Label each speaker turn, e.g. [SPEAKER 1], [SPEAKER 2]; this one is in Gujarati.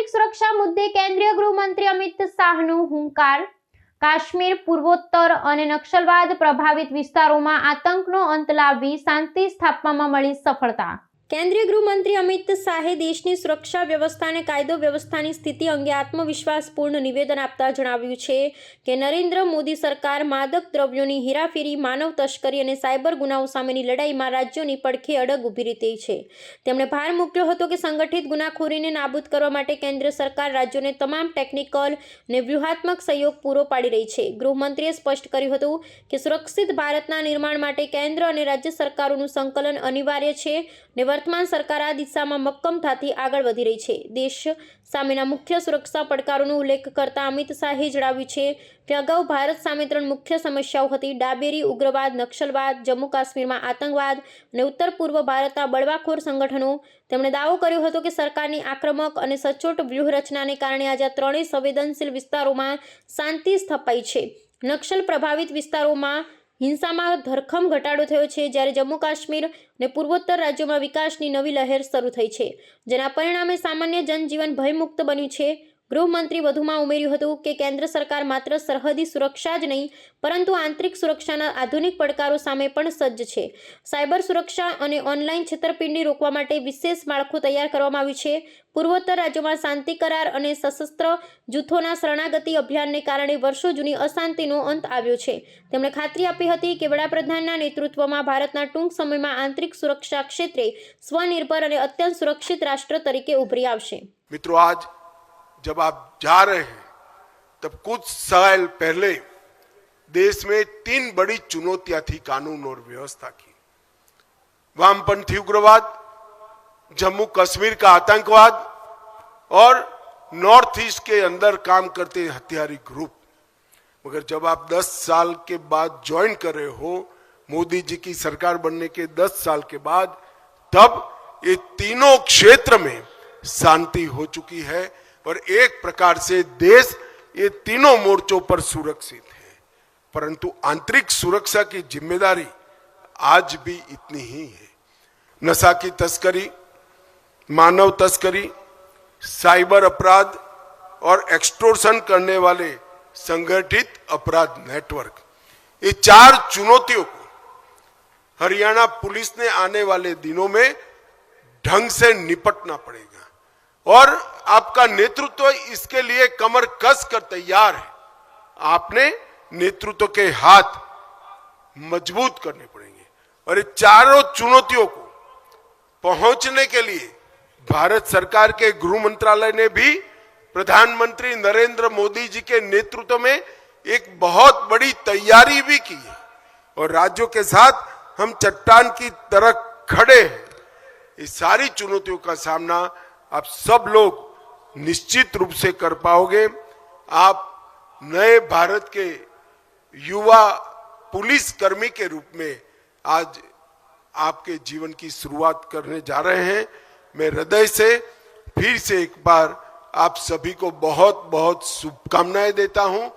[SPEAKER 1] आंतरिक सुरक्षा मुद्दे केंद्रीय गृहमंत्री अमित शाहનો હુંકાર। કાશ્મીર પૂર્વોત્તર અને નક્સલવાદ પ્રભાવિત વિસ્તારોમાં આતંકનો અંત લાવી શાંતિ સ્થાપવામાં મળી સફળતા। કેન્દ્રીય ગૃહમંત્રી અમિત શાહે દેશની સુરક્ષા વ્યવસ્થા અને કાયદો વ્યવસ્થાની સ્થિતિ અંગે આત્મવિશ્વાસપૂર્ણ નિવેદન આપતા જણાવ્યું છે કે નરેન્દ્ર મોદી સરકાર માદક દ્રવ્યોની હેરાફેરી, માનવ તસ્કરી અને સાયબર ગુનાઓ સામેની લડાઈમાં રાજ્યોની પડખે અડગ ઊભી રહી છે। તેમણે ભાર મૂક્યો હતો કે સંગઠિત ગુનાખોરીને નાબૂદ કરવા માટે કેન્દ્ર સરકાર રાજ્યોને તમામ ટેકનિકલ અને વ્યૂહાત્મક સહયોગ પૂરો પાડી રહી છે। ગૃહમંત્રીએ સ્પષ્ટ કર્યું હતું કે સુરક્ષિત ભારતના નિર્માણ માટે કેન્દ્ર અને રાજ્ય સરકારોનું સંકલન અનિવાર્ય છે ને વર્તમાન સરકાર આ દિશામાં મક્કમતાથી આગળ વધી રહી છે। દેશ સામેના મુખ્ય સુરક્ષા પડકારોનો ઉલ્લેખ કરતા અમિત શાહે જણાવ્યું છે કે અગાઉ ભારત સામે 3 મુખ્ય સમસ્યાઓ હતી: ડાબેરી ઉગ્રવાદ, નક્સલવાદ, જમ્મુ કાશ્મીરમાં આતંકવાદ અને ઉત્તર પૂર્વ ભારતના બળવાખોર સંગઠનો। તેમણે દાવો કર્યો હતો કે સરકારની આક્રમક અને સચોટ વ્યૂહરચનાને કારણે આજે આ ત્રણેય સંવેદનશીલ વિસ્તારોમાં શાંતિ સ્થપાઈ છે। નક્સલ પ્રભાવિત વિસ્તારોમાં હિંસામાં ધરખમ ઘટાડો થયો છે, જ્યારે જમ્મુ કાશ્મીર અને પૂર્વોત્તર રાજ્યોમાં વિકાસની નવી લહેર શરૂ થઈ છે, જેના પરિણામે સામાન્ય જનજીવન ભયમુક્ત બન્યું છે। ગૃહમંત્રી વધુમાં ઉમેર્યું હતું કે કેન્દ્ર સરકાર માત્ર સરહદી સુરક્ષા જ નહીં પરંતુ આંતરિક સુરક્ષાના આધુનિક પડકારો સામે પણ સજ્જ છે। સાયબર સુરક્ષા અને ઓનલાઈન છેતરપિંડી રોકવા માટે વિશેષ માળખું તૈયાર કરવામાં આવ્યું છે। પૂર્વોત્તર રાજ્યોમાં શાંતિ કરાર અને સશસ્ત્ર જૂથોના શરણાગતિ અભિયાનને કારણે વર્ષો જૂની અશાંતિનો અંત આવ્યો છે। તેમણે ખાતરી આપી હતી કે વડાપ્રધાનના નેતૃત્વમાં ભારતના ટૂંક સમયમાં આંતરિક સુરક્ષા ક્ષેત્રે સ્વનિર્ભર અને અત્યંત સુરક્ષિત રાષ્ટ્ર તરીકે ઉભરી આવશે।
[SPEAKER 2] મિત્રો, आज जब आप जा रहे हैं तब कुछ साल पहले देश में 3 बड़ी चुनौतियां थी कानून और व्यवस्था की। वामपंथी उग्रवाद, जम्मू कश्मीर का आतंकवाद और नॉर्थ ईस्ट के अंदर काम करते हथियारी ग्रुप। मगर जब आप 10 साल के बाद ज्वाइन कर रहे हो, मोदी जी की सरकार बनने के 10 साल के बाद, तब ये तीनों क्षेत्र में शांति हो चुकी है और एक प्रकार से देश ये तीनों मोर्चों पर सुरक्षित है। परंतु आंतरिक सुरक्षा की जिम्मेदारी आज भी इतनी ही है। नशा की तस्करी, मानव तस्करी, साइबर अपराध और एक्सटोर्शन करने वाले संगठित अपराध नेटवर्क, ये 4 चुनौतियों को हरियाणा पुलिस ने आने वाले दिनों में ढंग से निपटना पड़ेगा और आपका नेतृत्व इसके लिए कमर कस कर तैयार है। आपने नेतृत्व के हाथ मजबूत करने पड़ेंगे और ये चारों चुनौतियों को पहुंचने के लिए भारत सरकार के गृह मंत्रालय ने भी प्रधानमंत्री नरेंद्र मोदी जी के नेतृत्व में एक बहुत बड़ी तैयारी भी की है और राज्यों के साथ हम चट्टान की तरह खड़े हैं। इस सारी चुनौतियों का सामना आप सब लोग निश्चित रूप से कर पाओगे। आप नए भारत के युवा पुलिस कर्मी के रूप में आज आपके जीवन की शुरुआत करने जा रहे हैं। मैं हृदय से फिर से एक बार आप सभी को बहुत बहुत शुभकामनाएं देता हूं।